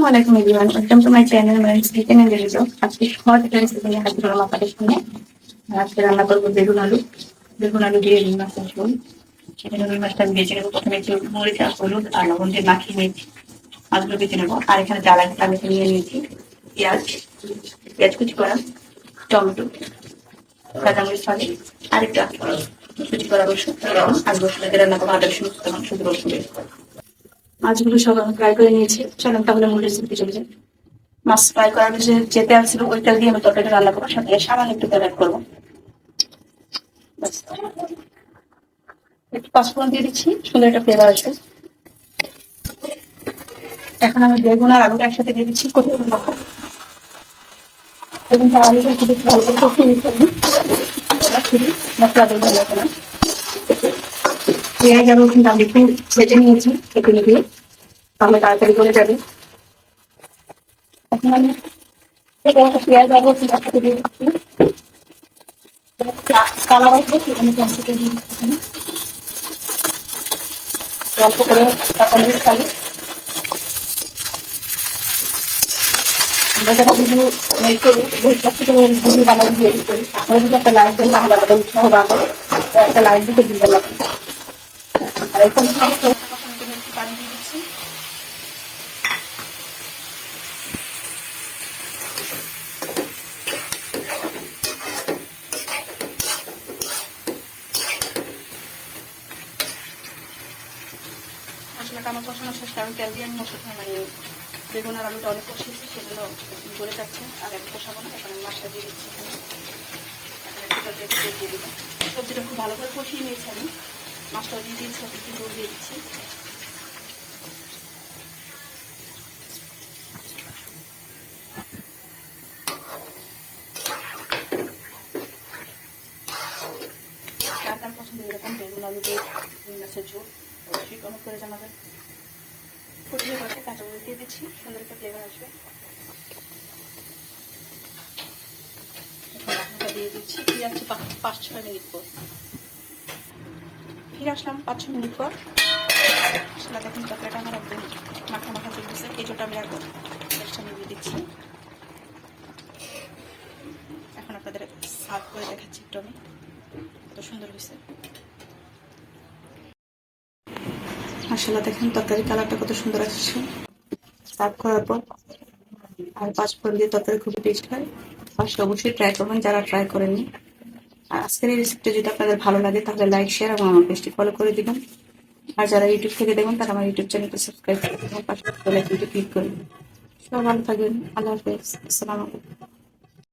আলাইকুম everyone, welcome to my channel Minds Kitchen and Review. আজকে short recipe নিয়ে হাজির হলাম আপনাদের সামনে। আজকে রান্না করবো বেগুন আলু দিয়ে রুই মাছের ঝোল। সেখানে রুই মাছটা আমি বেছে নেবো। প্রথমে একটু মরিচ আর হলুদ আর লবণ দিয়ে মাখিয়ে নিয়েছি, মাছগুলো বেছে নেবো। আর এখানে জ্বালা আমি নিয়ে নিয়েছি পেঁয়াজ কুচি করা, টমেটো, কাঁচামরিচ ফালি আর একটা কুচি করা রসুন আর রসুনকে রান্না করবো আদা রসুন শুধু রসুন। মাছগুলো সব আমি ফ্রাই করে নিয়েছি। চলেন তাহলে মূল রেসিপি চলে যাই। মাছ ফ্রাই করার যে তেল ছিল ওই তেল দিয়ে আমি তরকারিটা রান্না করবো, সাথে সামান্য একটু তেল অ্যাড করবো। একটু পাঁচফোড়ন দিয়ে দিচ্ছি, সুন্দর একটা ফ্লেভার আসবে। এখন আমি বেগুন আর আলুটা একসাথে দিয়ে দিচ্ছি। বেগুনটা আলুটা একটু ভালো করে কষিয়ে নিতে হবে। মশলা দিয়ে ভালো করে পেঁয়াজ আর রসুন আমি একটু ভেজে নিয়েছি কেটে নিয়ে, তাহলে তাড়াতাড়ি করে যাবে। এখন আমি পেঁয়াজ আর রসুন একসাথে দিয়ে দিচ্ছি। কালার আসবে সেখানে ক্যান্সিটা দিয়ে দিচ্ছি। অল্প করে কাঁচামরিচ খালি আমরা যারা ভিডিও মেক করি ভিডিও বানাই দিয়ে করি, আপনারা যদি একটা লাইক দেন তাহলে আমাদের উৎসাহ বাড়বে। একটা লাইক দিতে দিতে লাগবে। আর এখন পানি দিয়ে দিচ্ছি। মশলাটা আমার কষানো শেষ, কারণ তেল দিয়ে আমি মশলাটা মানে বেগুন আর আলুটা অনেক কষিয়েছি, সেগুলো গলে যাচ্ছে। আর আমি কষাবো না, এখন আমি মাছটা দিয়ে দিচ্ছি। দিয়ে দিলাম, সবজিটা খুব ভালো করে কষিয়ে নিয়েছি আমি। মাছটাও দিয়ে দিয়েছি, একটু জল দিয়ে দিচ্ছি। তার পছন্দ এরকম বেগুন আলু দিয়ে মাছের ঝোল, অবশ্যই কমেন্ট করে জানাবেন। ফুটিয়ে পাশে কাঁচামরিচ দিয়ে দিচ্ছি, সুন্দর একটা ফ্লেভার আসবে। দিয়ে দিচ্ছি, ফিরে আসছি 5-6 মিনিট পর। ফিরে আসলাম 5-6 মিনিট পর। আসলে দেখুন তরকারিটা আমার একদম মাখা মাখা চলতেছে। এই জোটা আমি একদম গ্যাসটা নিভিয়ে দিচ্ছি। এখন আপনাদের সার্ভ করে দেখাচ্ছি একটু আমি, কত সুন্দর হয়েছে। আসলে দেখেন তরকারি কালারটা কত সুন্দর আসছে সার্ভ করার পর। আর 5 ফোড়ন দিয়ে তরকারি খুবই টেস্ট হয়। পাশে অবশ্যই ট্রাই করবেন যারা ট্রাই করেননি। আর আজকের এই রেসিপিটা যদি আপনাদের ভালো লাগে তাহলে লাইক, শেয়ার এবং আমার পেজটি ফলো করে দিবেন। আর যারা ইউটিউব থেকে দেখবেন তারা আমার ইউটিউব চ্যানেলকে সাবস্ক্রাইব করে পাশে বেল আইকনটি ক্লিক করুন। সবাই ভালো থাকবেন। আল্লাহ হাফেজ। আসসালামু আলাইকুম।